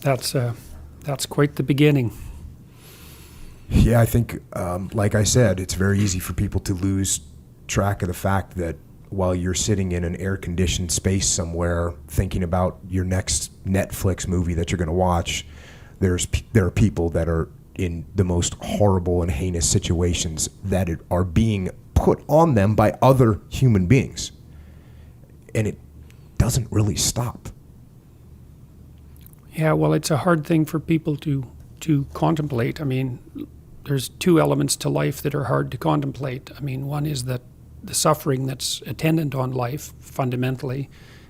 That's quite the beginning. Yeah, I think, like I said, it's very easy for people to lose track of the fact that while you're sitting in an air-conditioned space somewhere thinking about your next Netflix movie that you're going to watch, there are people that are in the most horrible and heinous situations that are being put on them by other human beings. And it doesn't really stop. Yeah, well, it's a hard thing for people to contemplate. I mean, there's two elements to life that are hard to contemplate. I mean, one is that the suffering that's attendant on life, fundamentally,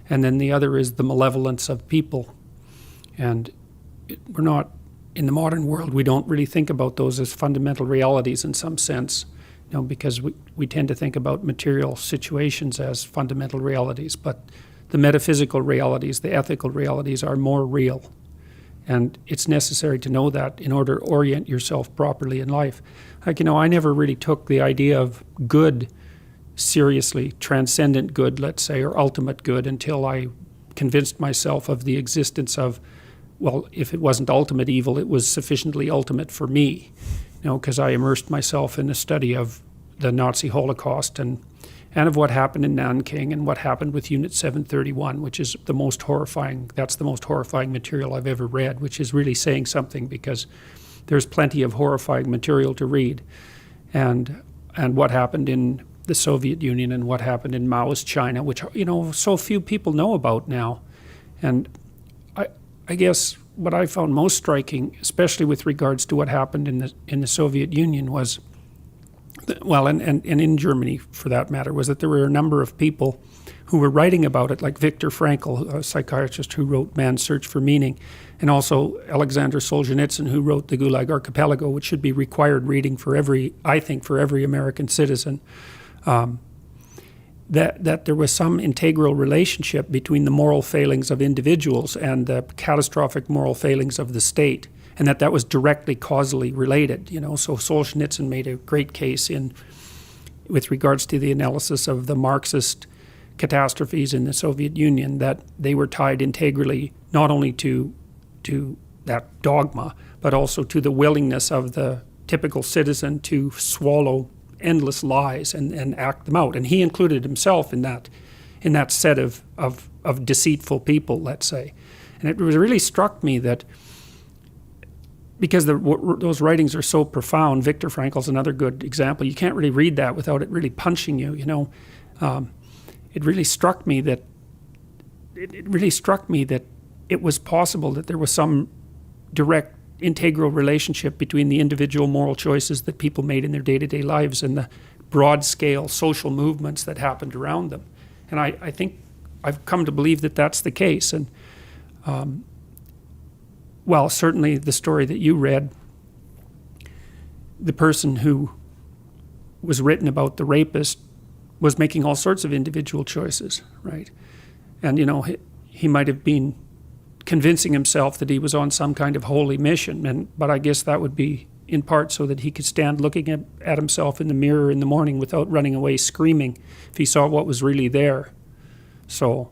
and then the other is the malevolence of people. And we're not, in the modern world, we don't really think about those as fundamental realities in some sense, because we tend to think about material situations as fundamental realities, but the metaphysical realities, the ethical realities are more real. And it's necessary to know that in order to orient yourself properly in life. Like, I never really took the idea of good seriously, transcendent good, let's say, or ultimate good, until I convinced myself of the existence of, well, if it wasn't ultimate evil, it was sufficiently ultimate for me, because I immersed myself in the study of the Nazi Holocaust and of what happened in Nanking and what happened with Unit 731, which is the most horrifying material I've ever read, which is really saying something, because there's plenty of horrifying material to read. And what happened in the Soviet Union and what happened in Maoist China, which, so few people know about now. And I guess what I found most striking, especially with regards to what happened in the Soviet Union, was, and in Germany for that matter, was that there were a number of people who were writing about it, like Viktor Frankl, a psychiatrist who wrote Man's Search for Meaning, and also Alexander Solzhenitsyn, who wrote The Gulag Archipelago, which should be required reading for every American citizen. That there was some integral relationship between the moral failings of individuals and the catastrophic moral failings of the state, and that was directly causally related. So Solzhenitsyn made a great case with regards to the analysis of the Marxist catastrophes in the Soviet Union, that they were tied integrally not only to that dogma, but also to the willingness of the typical citizen to swallow endless lies and act them out. And he included himself in that set of deceitful people, let's say. And it really struck me that, because those writings are so profound, Viktor Frankl's another good example. You can't really read that without it really punching you. It really struck me that it was possible that there was some direct integral relationship between the individual moral choices that people made in their day-to-day lives and the broad-scale social movements that happened around them. And I think I've come to believe that that's the case. And certainly the story that you read, the person who was written about, the rapist, was making all sorts of individual choices, right? And, he might have been convincing himself that he was on some kind of holy mission, but I guess that would be in part so that he could stand looking at himself in the mirror in the morning without running away screaming if he saw what was really there. So